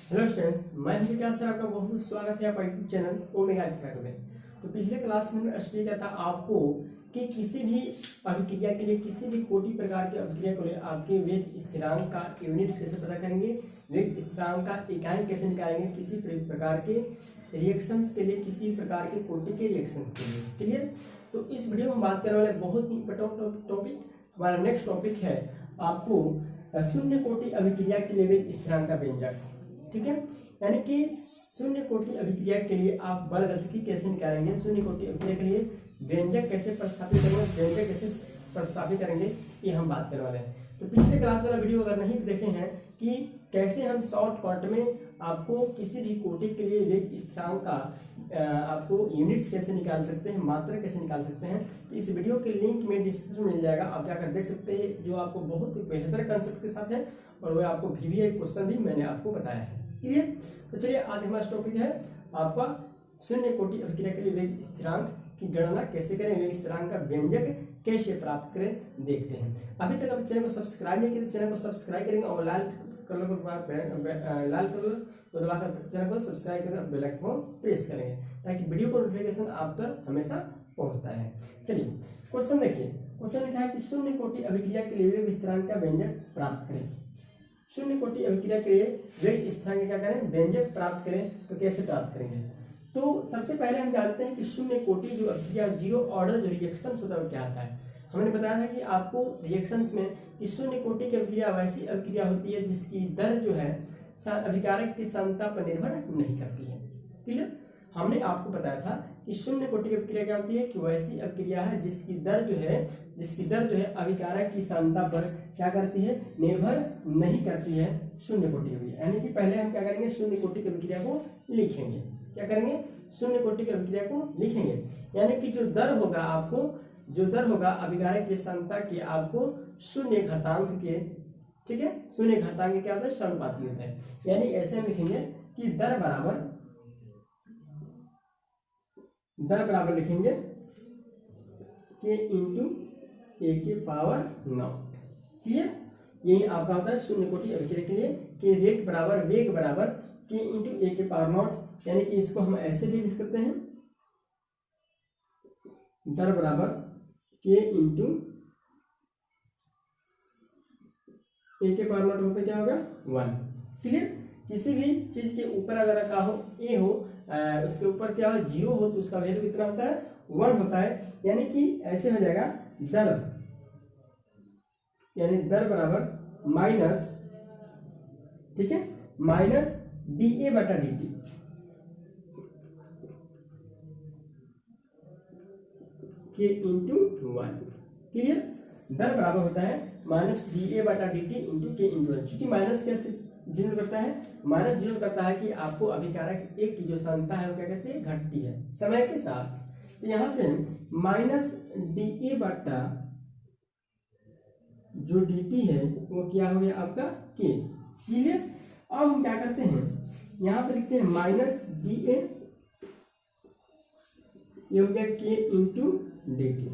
Hello students, मैं हूं विकास sir. आपका बहुत बहुत स्वागत है आपका यूट्यूब चैनल ओमेगा एकेडमी में। तो पिछले क्लास में हमने स्टडी किया था आपको कि किसी भी अभिक्रिया के लिए, किसी भी कोटि प्रकार की अभिक्रिया के लिए आपके वेग स्थिरांक का यूनिट्स कैसे पता करेंगे, वेग स्थिरांक का इकाई कैसे निकालेंगे, किसी प्रकार के रिएक्शंस के लिए, किसी प्रकार के कोटि के रिएक्शंस के लिए। क्लियर? तो इस वीडियो में हम बात करने वाले बहुत ही इंपॉर्टेंट टॉपिक, हमारा नेक्स्ट टॉपिक है आपको शून्य कोटि अभिक्रिया के लिए वेग स्थिरांक का व्यंजक। ठीक है, यानी कि शून्य कोटि अभिक्रिया के लिए आप बल गतिकी कैसे निकालेंगे, शून्य कोटि अभिक्रिया के लिए व्यंजक कैसे प्रतिस्थापित करेंगे, व्यंजक कैसे प्रतिस्थापित करेंगे, ये हम बात करने वाले हैं। तो पिछले क्लास वाला वीडियो अगर नहीं देखे हैं कि कैसे हम शॉर्टकट में आपको किसी भी कोटि के लिए वेग स्थिरांक का आपको यूनिट्स कैसे निकाल सकते हैं, मात्रा कैसे निकाल सकते हैं, तो इस वीडियो के लिंक में डिस्क्रिप्शन मिल जाएगा, आप जाकर देख सकते हैं, जो आपको बहुत ही बेहतर कंसेप्ट के साथ है और वो आपको VVI क्वेश्चन भी मैंने आपको बताया है। क्लियर? तो चलिए आज हमारा टॉपिक है आपका शून्य कोटि अभिक्रिया के लिए वेग स्थिरांक की गणना कैसे करें, वेग स्थिरांक का व्यंजक कैसे प्राप्त करें, देखते हैं। अभी तक आप चैनल को सब्सक्राइब नहीं किया तो चैनल को सब्सक्राइब करेंगे और लाल कलर को दबाकर चैनल को सब्सक्राइब कर बेल आइकन को प्रेस करेंगे ताकि वीडियो को नोटिफिकेशन आप तक हमेशा पहुंचता है। चलिए क्वेश्चन देखिए। क्वेश्चन लिखा है कि शून्य कोटि अभिक्रिया के लिए वेग स्थिरांक का व्यंजक प्राप्त करें। शून्य कोटि अभिक्रिया के लिए वेग स्थिरांक क्या करें, व्यंजक प्राप्त करें। तो कैसे प्राप्त करेंगे? तो सबसे पहले हम जानते हैं कि शून्य कोटि जो अभिक्रिया, जीरो ऑर्डर जो रिएक्शंस होता है वो क्या आता है। हमने बताया था कि आपको रिएक्शंस में कि शून्य कोटि की अभिक्रिया वैसी अभिक्रिया होती है जिसकी दर जो है अभिकारक की सांद्रता पर निर्भर नहीं करती है। क्लियर? हमने आपको बताया था कि शून्य कोटि की अभिक्रिया क्या होती है कि वैसी अभिक्रिया है जिसकी दर जो है अभिकारक की सांद्रता पर क्या करती है, निर्भर नहीं करती है। शून्य कोटि की, यानी कि पहले हम क्या करेंगे, शून्य कोटि की अभिक्रिया को लिखेंगे। क्या करेंगे? शून्य कोटि की अभिक्रिया को लिखेंगे, यानी कि जो दर होगा अभिकारक की सांद्रता के आपको शून्य घातांक के, ठीक है, शून्य घातांक क्या होता है, समानुपाती होता है। यानी ऐसे हम लिखेंगे कि दर बराबर लिखेंगे के इंटू ए के पावर 9। क्लियर? यही आपका होता है शून्य कोटि अभिक्रिया के लिए कि वेग बराबर के इंटू ए के पावर 9, यानी कि इसको हम ऐसे भी लिख सकते हैं, दर बराबर के इंटू ए के पावर 9 होता क्या होगा, 1। क्लियर? किसी भी चीज के ऊपर अगर का हो ए हो, उसके ऊपर क्या हो, 0 हो, तो उसका वैल्यू कितना होता है, 1 होता है। यानी कि ऐसे हो जाएगा दर बराबर माइनस, ठीक है, माइनस dA बटा dt के इंटू 1। क्लियर? दर बराबर होता है माइनस dA बटा dt इंटू के इंटू 1। चूंकि माइनस कैसे डिनोट करता है, माइनस डिनोट करता है कि आपको अभिकारक एक की जो सांद्रता है वो क्या कहते हैं, घटती है समय के साथ। तो यहां से माइनस dA बटा जो dt है वो क्या हो गया आपका k। क्लियर? अब हम क्या करते हैं, यहां पर लिखते हैं माइनस dA, ये हो गया k इंटू dt।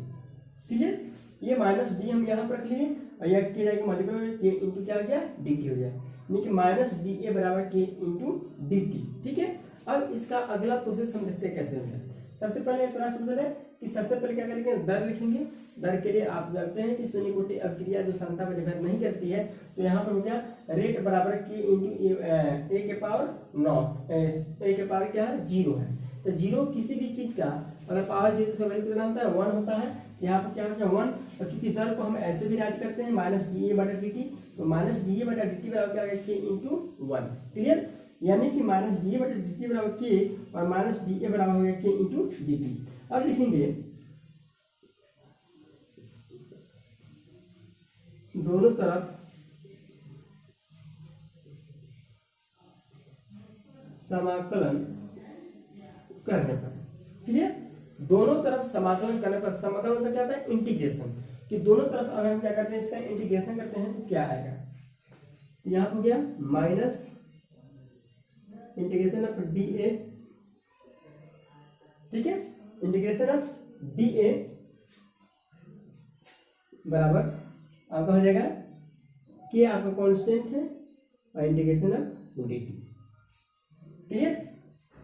क्लियर? ये माइनस डी हम यहाँ पर रख लिए और यह के जाएगा मल्टीप्लाई हो गया, के इंटू क्या हो गया, dt हो गया, यानी कि माइनस dA बराबर के इंटू dt। ठीक है? अब इसका अगला प्रोसेस हम देखते हैं कैसे होता है। सबसे पहले थोड़ा समझ रहे कि सबसे पहले क्या करेंगे, दर लिखेंगे। दर के लिए आप जानते हैं कि शून्य कोटि अभिक्रिया जो सांद्रता पर निर्भर नहीं करती है, तो यहाँ पर हो गया रेट बराबर के इंटू ए के पावर 9, ए के पावर क्या है, 0 है। तो 0 किसी भी चीज का अगर पावर 0 से वैल्यू कितना होता है, 1 होता है। यहाँ पर क्या होता है 1, और चूंकि दर को हम ऐसे भी राइट करते हैं माइनस dA बटा dt, तो माइनस dA बटा dt बराबर क्या है, के इंटू 1। क्लियर? यानी कि माइनस dA बटा dt बराबर के और माइनस dA बराबर हो गया के इंटू dt। अब लिखेंगे दोनों तरफ समाकलन करने पर। क्लियर? दोनों तरफ समाकलन करने पर, समाकलन मतलब क्या होता है, इंटीग्रेशन, कि दोनों तरफ अगर हम क्या करते हैं, इसका इंटीग्रेशन करते हैं तो क्या आएगा, यहां हो गया माइनस इंटीग्रेशन ऑफ dA, ठीक है, इंटीग्रेशन ऑफ dA बराबर आपका हो जाएगा के, आपका कांस्टेंट है, और इंटीग्रेशन ऑफ dt। क्लियर।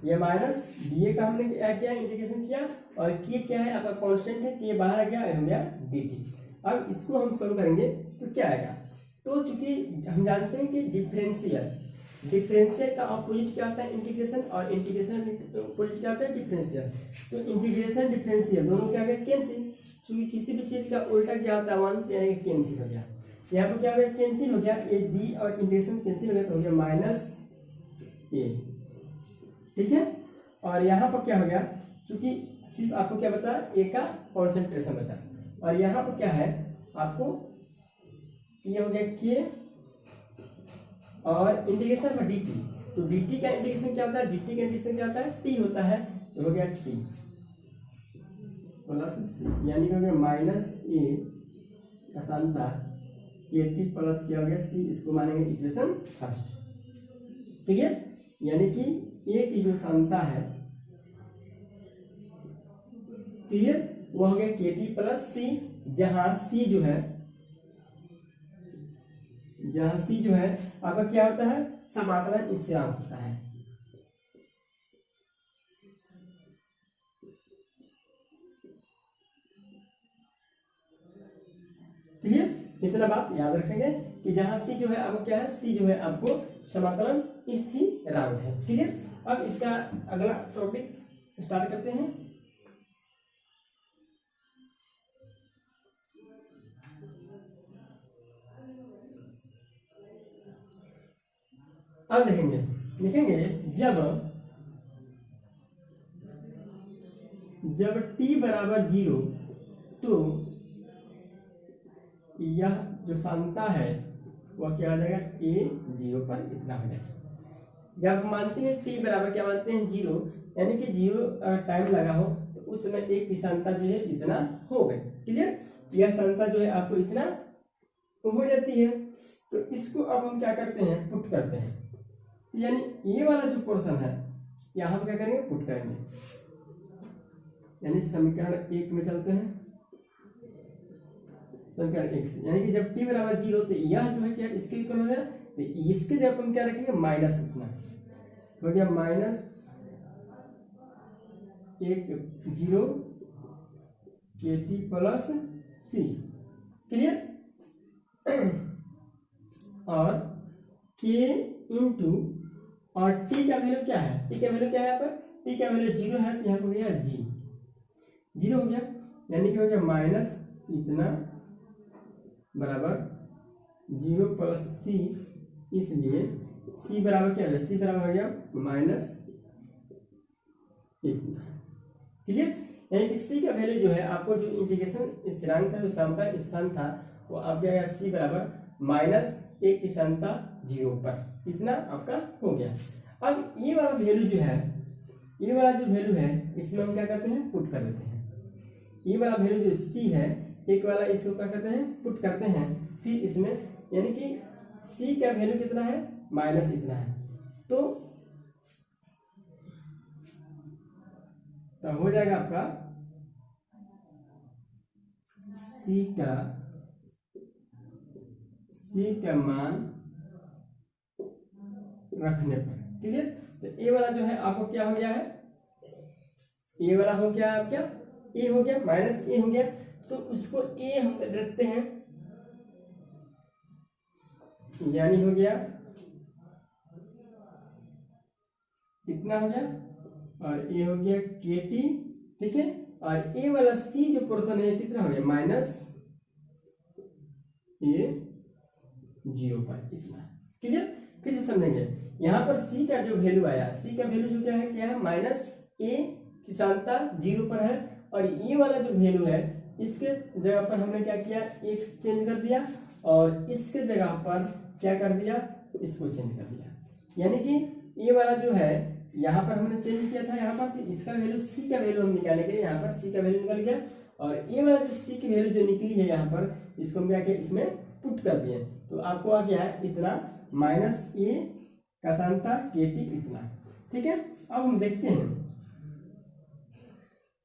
ये माइनस डी का हमने क्या किया, इंटीग्रेशन किया, और के क्या है आपका कांस्टेंट है, के बाहर आ गया, हो गया dt। अब इसको हम सोल्व करेंगे तो क्या आएगा, तो चूंकि हम जानते हैं कि डिफरेंशियल का अपोजिट क्या होता है, इंटीग्रेशन, और इंटीग्रेशन अपोजिट क्या होता है, डिफरेंशियल। तो इंटीग्रेशन डिफरेंशियल दोनों क्या गया, कैंसिल। चूंकि किसी भी चीज का उल्टा क्या होता है, वन क्या है, कैंसिल हो गया। यहाँ पर क्या हो गया, कैंसिल हो गया, ये डी और इंटीग्रेशन कैंसिल हो गया, तो हो गया माइनस ए, ठीक है। और यहाँ पर क्या हो गया, चूंकि सिर्फ आपको क्या बता, ए का कॉन्सेंट्रेशन बता, और यहाँ पर क्या है आपको, ये हो गया के और इंटीग्रेशन का dt। तो dt का इंटीग्रेशन क्या होता है, dt का इंटीग्रेशन क्या होता है, t होता है, तो हो गया t प्लस सी, यानी कि हो गया माइनस ए का सानता के टी प्लस क्या हो गया सी, इसको मानेंगे इक्वेशन फर्स्ट, ठीक है। यानी कि ए की जो सानता है, क्लियर, वो हो गया के टी प्लस सी, जहां सी जो है, जहां सी जो है आपका क्या होता है, समाकलन स्थिरांक होता है। क्लियर, इतना बात याद रखेंगे कि जहां सी जो है आपको क्या है, सी जो है आपको समाकलन स्थिरांक है। क्लियर। अब इसका अगला टॉपिक स्टार्ट करते हैं। अब लिखेंगे जब t बराबर 0, तो यह जो सानता है वह क्या हो जाएगा, a 0 पर इतना हो जाएगा। जब हम मानते हैं t बराबर क्या मानते हैं, 0, यानी कि 0 टाइम लगा हो, तो उस समय एक की सानता जो है इतना हो गई। क्लियर, यह सानता जो है आपको इतना हो जाती है। तो इसको अब हम क्या करते हैं, पुट करते हैं, यानी ये वाला जो पोर्शन है यहाँ हम क्या करेंगे, पुट करेंगे, यानी समीकरण 1 में चलते हैं, समीकरण 1 से, यानी कि जब t बराबर 0, तो यह जो है क्या इसके इक्वल हो गया, तो इसके जब हम क्या रखेंगे, माइनस इतना, तो हो गया माइनस 0 के टी प्लस सी। क्लियर। और k इंटू, और t का वैल्यू क्या है, t का वैल्यू क्या है, यहाँ पर t का वैल्यू 0 है, तो यहाँ पर हो गया g, 0 हो गया, यानी कि हो गया माइनस इतना बराबर 0 प्लस सी, इसलिए c बराबर क्या है, c बराबर हो गया माइनस इतना। क्लियर, यानी कि c का वैल्यू जो है आपको, जो इंटीग्रेशन स्थिरांक का जो समाकलन स्थिरांक था, वो आप क्या, c बराबर माइनस 1 की सानता 0 पर, इतना आपका हो गया। अब ये वाला वैल्यू जो है, ये वाला जो वैल्यू है, इसमें हम क्या करते हैं, पुट कर देते हैं। ये वाला वैल्यू जो c है, एक वाला, इसको क्या करते हैं, पुट करते हैं, फिर इसमें, यानी कि c का वैल्यू कितना है, माइनस इतना है, तो हो जाएगा आपका c का मान रखने पर। क्लियर, तो ए वाला जो है आपको क्या हो गया है, ए वाला हो गया आप क्या, ए हो गया, माइनस ए हो गया, तो उसको ए हम रखते हैं, यानी हो गया कितना हो गया, और ए हो गया के टी, ठीक है। और ए वाला सी जो पोर्शन है कितना हो गया, माइनस ए 0 पर इतना। क्लियर, फिर से समझेंगे, यहाँ पर c का जो वैल्यू आया, c का वैल्यू जो क्या है माइनस ए की सानता 0 पर है, और ये वाला जो वैल्यू है, इसके जगह पर हमने क्या किया, एक चेंज कर दिया, और इसके जगह पर क्या कर दिया, इसको चेंज कर दिया, यानी कि ये वाला जो है यहाँ पर हमने चेंज किया था, यहाँ पर, तो इसका वैल्यू c का वैल्यू हम निकालने के लिए यहाँ पर c का वैल्यू निकल गया, और ये वाला जो c की वैल्यू जो निकली है यहाँ पर, इसको हम क्या किया, इसमें पुट कर दिए, तो आपको आ गया इतना माइनस ए का सानता के टी इतना। ठीक है, अब हम देखते हैं,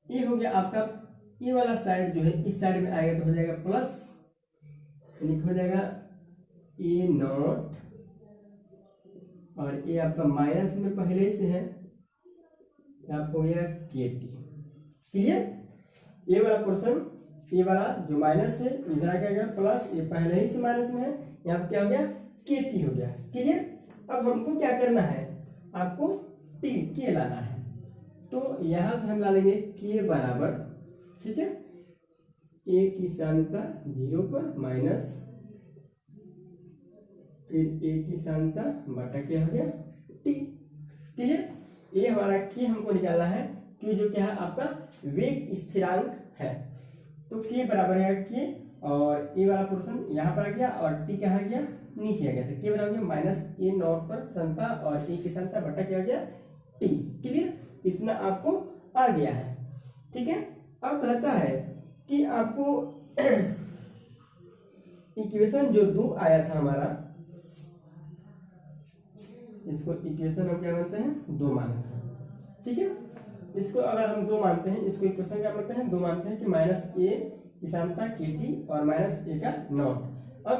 ये हो गया आपका, ये वाला साइड जो है इस साइड में आएगा तो हो जाएगा प्लस, यानी हो जाएगा ए नॉट और ये आपका माइनस में पहले ही से है, आपको हो गया KT। क्लियर? ये वाला पोर्शन, ये वाला जो माइनस है इधर आ गया प्लस, ये पहले ही से माइनस में है, यहाँ पे क्या हो गया KT हो गया। क्लियर? अब हमको क्या करना है, आपको K लाना है। तो यहां से हम ला लेंगे K बराबर, ठीक है, A की सान्यता 0 पर माइनस फिर A की सान्यता बटा क्या हो गया T। क्लियर? ये हमारा K हमको निकालना है, Q जो क्या है आपका वेग स्थिरांक है। तो K बराबर है K, और ए वाला पोर्शन यहाँ पर आ गया और T कहाँ गया नीचे आ गया। तो K बराबर गया माइनस A0 पर संता और A की संता बटा क्या हो गया T। क्लियर? इतना आपको आ गया है। ठीक है, अब कहता है कि आपको इक्वेशन जो 2 आया था हमारा, इसको इक्वेशन हम क्या मानते हैं 2 मानते हैं। ठीक है, इसको अगर हम 2 मानते हैं, इसको इक्वेशन क्या मानते हैं 2 मानते हैं कि माइनस ए की सामता KT और माइनस ए का नॉट। अब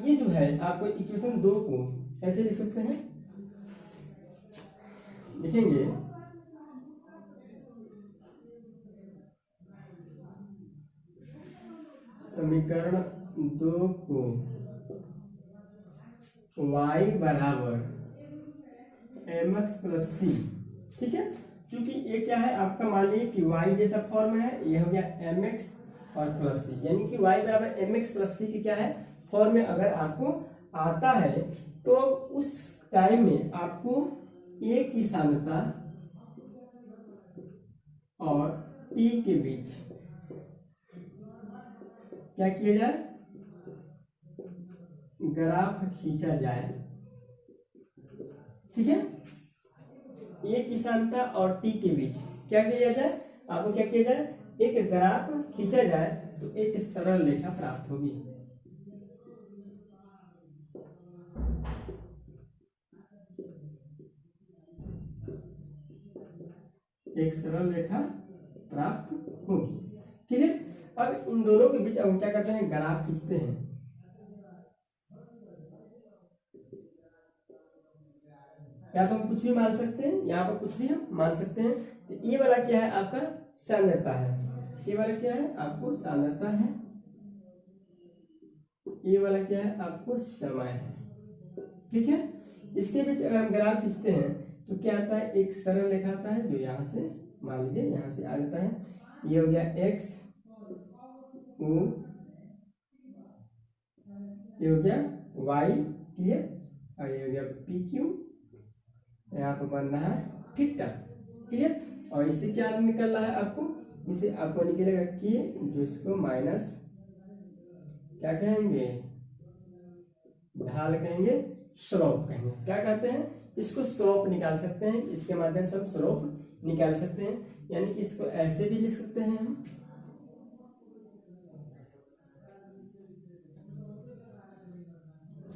ये जो है आपको इक्वेशन 2 को ऐसे लिख सकते हैं, लिखेंगे समीकरण 2 को y बराबर mx प्लस सी। ठीक है, क्योंकि ये क्या है आपका, मान लीजिए कि y जैसा फॉर्म है, ये हो गया mx और प्लस सी, यानी कि y बराबर mx प्लस सी की क्या है फॉर्म में अगर आपको आता है तो उस टाइम में आपको a की साम्यता और t के बीच क्या किया जाए, ग्राफ खींचा जाए। ठीक है, ए की साम्यता और टी के बीच क्या किया जाए, आपको क्या किया जाए, एक ग्राफ खींचा जाए तो एक सरल रेखा प्राप्त होगी। एक सरल रेखा प्राप्त होगी। क्लियर? अब इन दोनों के बीच अब हम क्या करते हैं, ग्राफ खींचते हैं। यहाँ पर हम कुछ भी मान सकते हैं, यहाँ पर कुछ भी हम मान सकते हैं। तो ये वाला क्या है आपका सांद्रता है, ये वाला क्या है आपको सांद्रता है, ये वाला क्या है आपको समय है। ठीक है, इसके बीच अगर हम ग्राफ खींचते हैं तो क्या आता है, एक सरल रेखा आता है जो यहाँ से मान लीजिए यहाँ से आ जाता है, ये हो गया x O, ये हो गया y। क्लियर? और ये हो गया PQ, यहाँ पर बन रहा है थीटा। क्लियर? और इससे क्या निकल रहा है आपको, इसे आपको निकलेगा K, जो इसको माइनस क्या कहेंगे, ढाल कहेंगे, स्लोप कहेंगे। क्या कहते हैं, इसको स्लोप निकाल सकते हैं, इसके माध्यम से हम स्लोप निकाल सकते हैं। यानी कि इसको ऐसे भी लिख सकते हैं हम,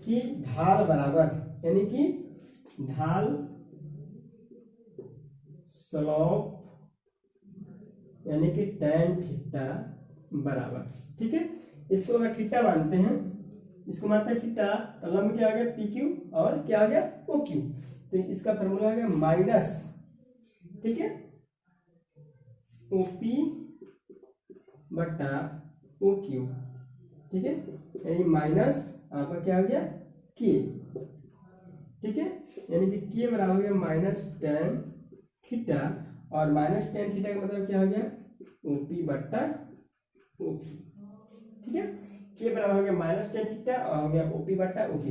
कि ढाल बराबर, यानी कि ढाल स्लोप यानी कि tan थीटा बराबर। ठीक है, इसको अगर थीटा मानते हैं, इसको मानते हैं थीटा, तो लंब क्या आ गया PQ और क्या आ गया OQ। तो इसका फॉर्मूला आ गया माइनस, ठीक है, OP बटा OQ। ठीक है, यानी माइनस आपका क्या हो गया K। ठीक है, यानी कि K बराबर हो गया माइनस tan थीटा, और माइनस tan थीटा का मतलब क्या हो गया OP बटा OQ। ठीक है, K बराबर हो गया माइनस tan थीटा और हो गया OP बटा OQ।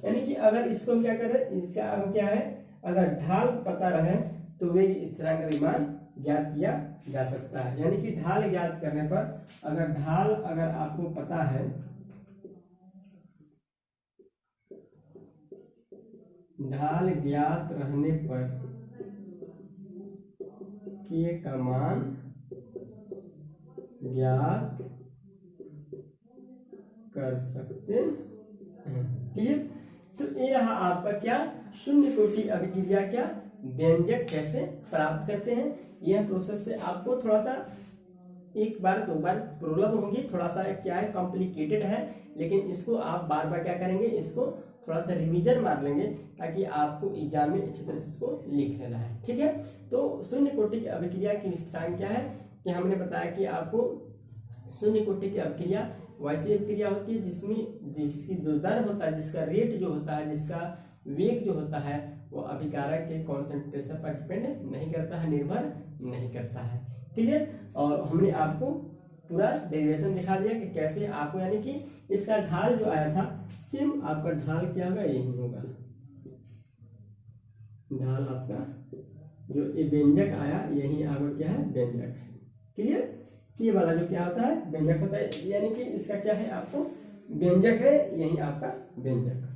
यानी कि अगर इसको हम क्या करें, इसका हम क्या है, अगर ढाल पता रहे तो वेग स्थिरांक का मान ज्ञात किया जा सकता है। यानी कि ढाल ज्ञात करने पर, अगर ढाल अगर आपको पता है, ढाल ज्ञात रहने पर K का मान ज्ञात कर सकते हैं। क्लियर? तो ये रहा आपका क्या शून्य कोटि अभिक्रिया क्या व्यंजक कैसे प्राप्त करते हैं। यह प्रोसेस से आपको थोड़ा सा एक बार दो बार प्रॉब्लम होगी, थोड़ा सा क्या है कॉम्प्लिकेटेड है, लेकिन इसको आप बार बार क्या करेंगे, इसको थोड़ा सा रिवीजन मार लेंगे ताकि आपको एग्जाम में अच्छी तरह से इसको लिख लेना है। ठीक है, तो शून्य कोटि की अभिक्रिया की विस्तार क्या है कि हमने बताया कि आपको शून्य कोटि की अभिक्रिया वैसी अभिक्रिया होती है जिसमें जिसकी जो दर होता है, जिसका रेट जो होता है, जिसका वेग जो होता है वो अभिकारक के कॉन्सेंट्रेशन पर डिपेंड नहीं करता है, निर्भर नहीं करता है। क्लियर। और हमने आपको पूरा डेरिवेशन दिखा दिया कि कैसे आपको, यानी कि इसका ढाल जो आया था सेम आपका ढाल क्या होगा, यही होगा ढाल आपका, जो ये व्यंजक आया यही आपका क्या है व्यंजक। क्लियर। ये वाला जो क्या होता है व्यंजक होता है, यानी कि इसका क्या है आपको व्यंजक है, यही आपका व्यंजक।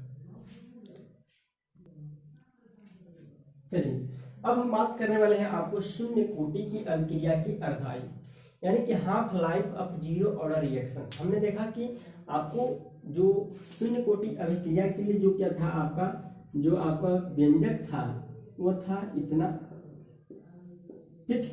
चलिए अब हम बात करने वाले हैं आपको शून्य कोटि की अभिक्रिया की अर्धायु, यानी कि half life of zero order reactions. हमने देखा कि आपको जो शून्य कोटि अभिक्रिया के लिए जो क्या था आपका, जो आपका व्यंजक था वो था इतना, ठीक,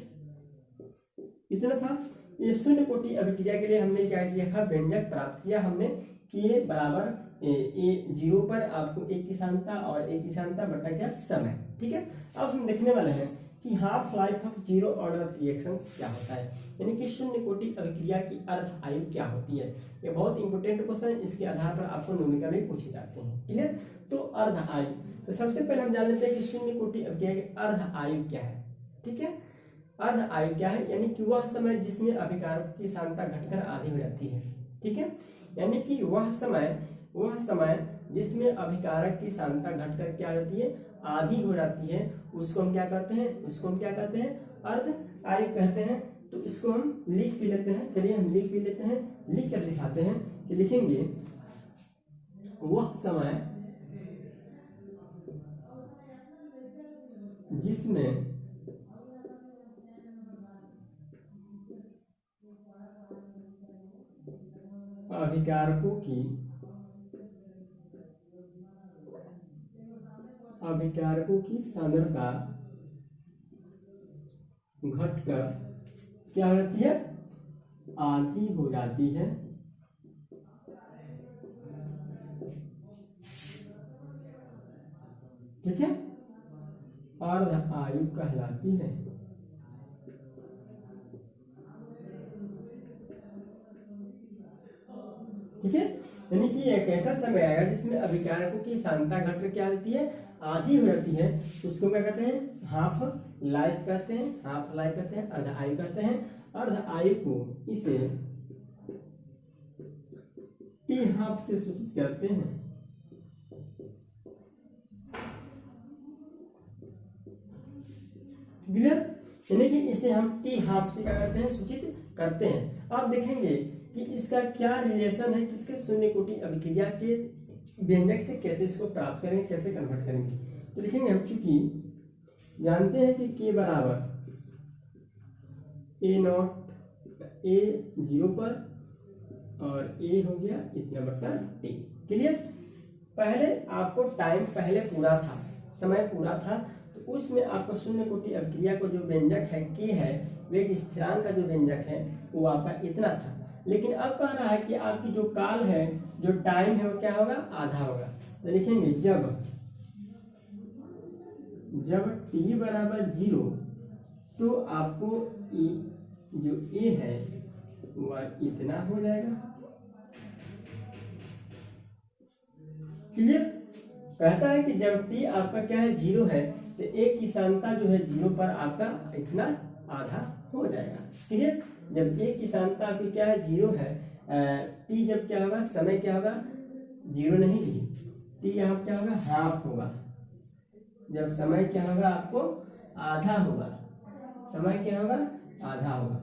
इतना था। ये शून्य कोटि अभिक्रिया के लिए हमने क्या किया था, व्यंजक प्राप्त किया हमने कि ये बराबर ए जीरो पर आपको एक की सांता और एक की सांता बटा क्या समय। ठीक है, अब हम देखने वाले हैं कि half life of zero order reactions क्या होता है, यानी कि शून्य कोटि अभिक्रिया की अर्ध आयु क्या होती है। ये बहुत इंपॉर्टेंट क्वेश्चन है, इसके आधार पर आपको न्यूमेरिकल भी पूछे जाते हैं। क्लियर। तो अर्ध आयु, तो सबसे पहले हम जान लेते हैं कि शून्य कोटि अभिक्रिया की अर्ध आयु क्या है। ठीक है, अर्ध आयु क्या है, यानी कि वह समय जिसमें अभिकारक की सांता घटकर आधी हो जाती है। ठीक है, यानी कि वह समय जिसमें अभिकारक की सांता घटकर क्या होती है, आधी हो जाती है, उसको हम क्या कहते हैं, उसको हम क्या कहते हैं, अर्ध आयु कहते हैं। तो इसको हम लिख भी लेते हैं, चलिए हम लिख भी लेते हैं, लिख कर दिखाते हैं कि लिखेंगे वह समय जिसमें अभिकारकों की सांद्रता घटकर क्या हो जाती है, आधी हो जाती है। ठीक है, अर्ध आयु कहलाती है। ठीक है, यानी कि एक ऐसा समय आएगा जिसमें अभिकारकों की सांद्रता घटकर क्या होती है, आधी हो जाती है, उसको क्या कहते हैं, हाफ लाइफ कहते हैं, हाफ लाइफ कहते हैं, अर्ध आयु कहते हैं। अर्ध आयु को इसे टी हाफ से सूचित करते हैं। क्लियर, यानी कि इसे हम टी हाफ से क्या करते हैं, सूचित करते हैं। आप देखेंगे कि इसका क्या रिलेशन है, किसके शून्य कोटि अभिक्रिया के व्यंजक से कैसे इसको प्राप्त करेंगे, कैसे कन्वर्ट करेंगे। तो लिखेंगे हम, चूंकि जानते हैं कि के बराबर ए नॉट ए जीरो पर और ए हो गया इतना बटा टी। क्लियर। पहले आपको टाइम पहले पूरा था, समय पूरा था, तो उसमें आपको शून्य कोटि अभिक्रिया को जो व्यंजक है के है, वेग स्थिरांक का जो व्यंजक है वो आपका इतना था। लेकिन अब कह रहा है कि आपकी जो काल है, जो टाइम है वो क्या होगा, आधा होगा। तो लिखेंगे जब t बराबर 0 तो आपको जो a है वह इतना हो जाएगा। क्लियर। कहता है कि जब t आपका क्या है 0 है तो a की सांता जो है 0 पर आपका इतना आधा हो जाएगा। क्लियर। जब a की सांता आपकी क्या है 0 है, t जब क्या होगा, समय क्या होगा 0 नहीं थी, t यहाँ क्या होगा, हाफ होगा। जब समय क्या होगा आपको आधा होगा, समय क्या होगा आधा होगा,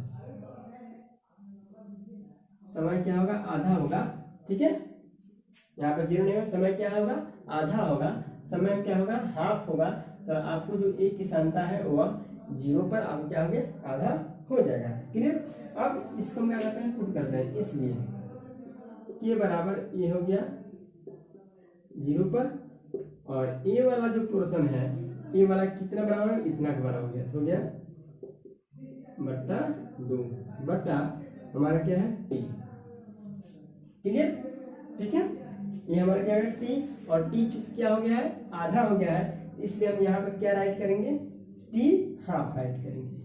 समय क्या होगा आधा होगा। ठीक है, यहाँ पर 0 नहीं होगा, समय क्या होगा आधा होगा, समय क्या होगा हाफ होगा। तो आपको जो एक की सांता है वह 0 पर आपको क्या हो गया, आधा हो जाएगा। क्लियर। अब इसको हम क्या करते हैं, पुट करते हैं, इसलिए के बराबर ये हो गया 0 पर, और ए वाला जो पोर्शन है, ए वाला कितना बराबर है, इतना का बराबर हो गया बटा 2 बटा हमारा क्या है टी। क्लियर? ठीक है, ये हमारा क्या है टी, और टी चूंकि क्या हो गया है आधा हो गया है, इसलिए हम यहाँ पर क्या राइट करेंगे टी हाफ राइट करेंगे।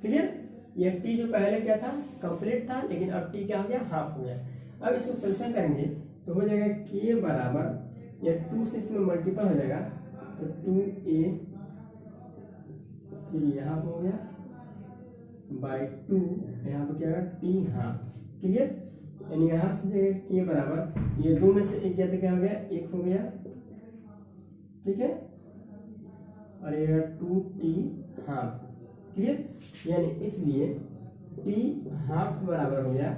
क्लियर? ये टी जो पहले क्या था कंप्लीट था, लेकिन अब टी क्या हो गया हाफ हो गया। अब इसको सोल्यूशन करेंगे तो हो जाएगा के बराबर, ये 2 से इसमें मल्टीपल हो जाएगा तो 2a, फिर यहाँ हो गया बाई 2, यहाँ पर क्या होगा टी हाफ। क्लियर? यानी यहाँ से के बराबर, ये 2 में से एक गया तो क्या हो गया 1 हो गया। ठीक है, और ये 2t हाफ। क्लियर? यानी इसलिए टी हाफ बराबर हो गया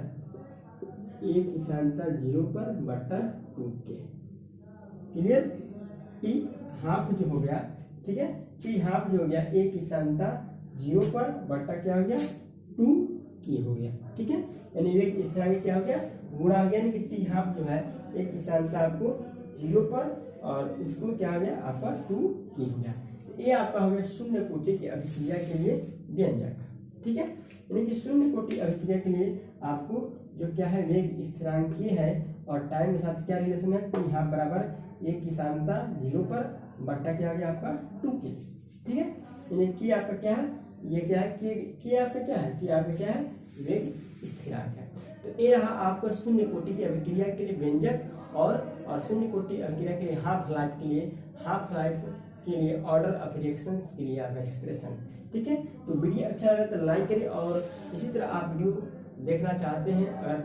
1 की सानता 0 पर बटा 2 के। क्लियर? टी हाफ जो हो गया, ठीक है, टी हाफ जो हो गया 1 की सानता 0 पर बटा क्या हो गया 2 की हो गया। ठीक है, यानी वेग इस तरह का क्या हो गया गुणा हो गया, यानी कि टी हाफ जो है 1 की सानता आपको 0 पर, और इसको क्या हो गया आपका 2 की हो गया। ये आपका हो गया शून्य कोटि की अभिक्रिया के लिए व्यंजक। ठीक है, यानी कि शून्य कोटि अभिक्रिया के लिए आपको जो क्या है वेग स्थिरांकीय है और टाइम के साथ क्या रिलेशन है, टी हाफ बराबर 1 की सानता 0 पर बट्टा क्या हो गया आपका 2 के। ठीक है, यानी कि आपका क्या है ये क्या है कि आपका क्या है कि आपका क्या है वेग स्थिरांक है। तो ये रहा आपका शून्य कोटि की अभिक्रिया के लिए व्यंजक और शून्य कोटि अभिक्रिया के लिए हाफ लाइफ के लिए ऑर्डर ऑफ रिएक्शंस के लिए आपका एक्सप्रेशन। ठीक है, तो वीडियो अच्छा लगा तो लाइक करें, और इसी तरह आप वीडियो देखना चाहते हैं, अगर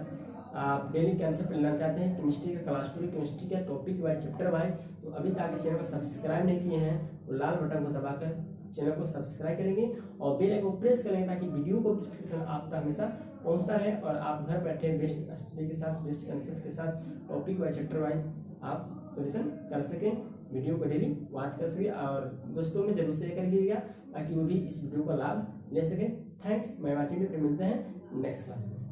आप डेली कंसेप्ट लेना चाहते हैं केमिस्ट्री का क्लास 2 केमिस्ट्री का टॉपिक वाइज चैप्टर वाइज, तो अभी तक चैनल को सब्सक्राइब नहीं किए हैं तो लाल बटन को दबाकर चैनल को सब्सक्राइब करेंगे और बेल आइकन को प्रेस करेंगे ताकि वीडियो को नोटिफिकेशन आप तक हमेशा पहुंचता रहे और आप घर बैठे बेस्ट स्टडी के साथ बेस्ट कंसेप्ट के साथ टॉपिक वाइज चैप्टर वाइज आप सोल्यूशन कर सकें, वीडियो को डेली वॉच कर सके और दोस्तों में जरूर शेयर करिएगा ताकि वो भी इस वीडियो का लाभ ले सके। थैंक्स, मैं वाचिंग में, फिर मिलते हैं नेक्स्ट क्लास में।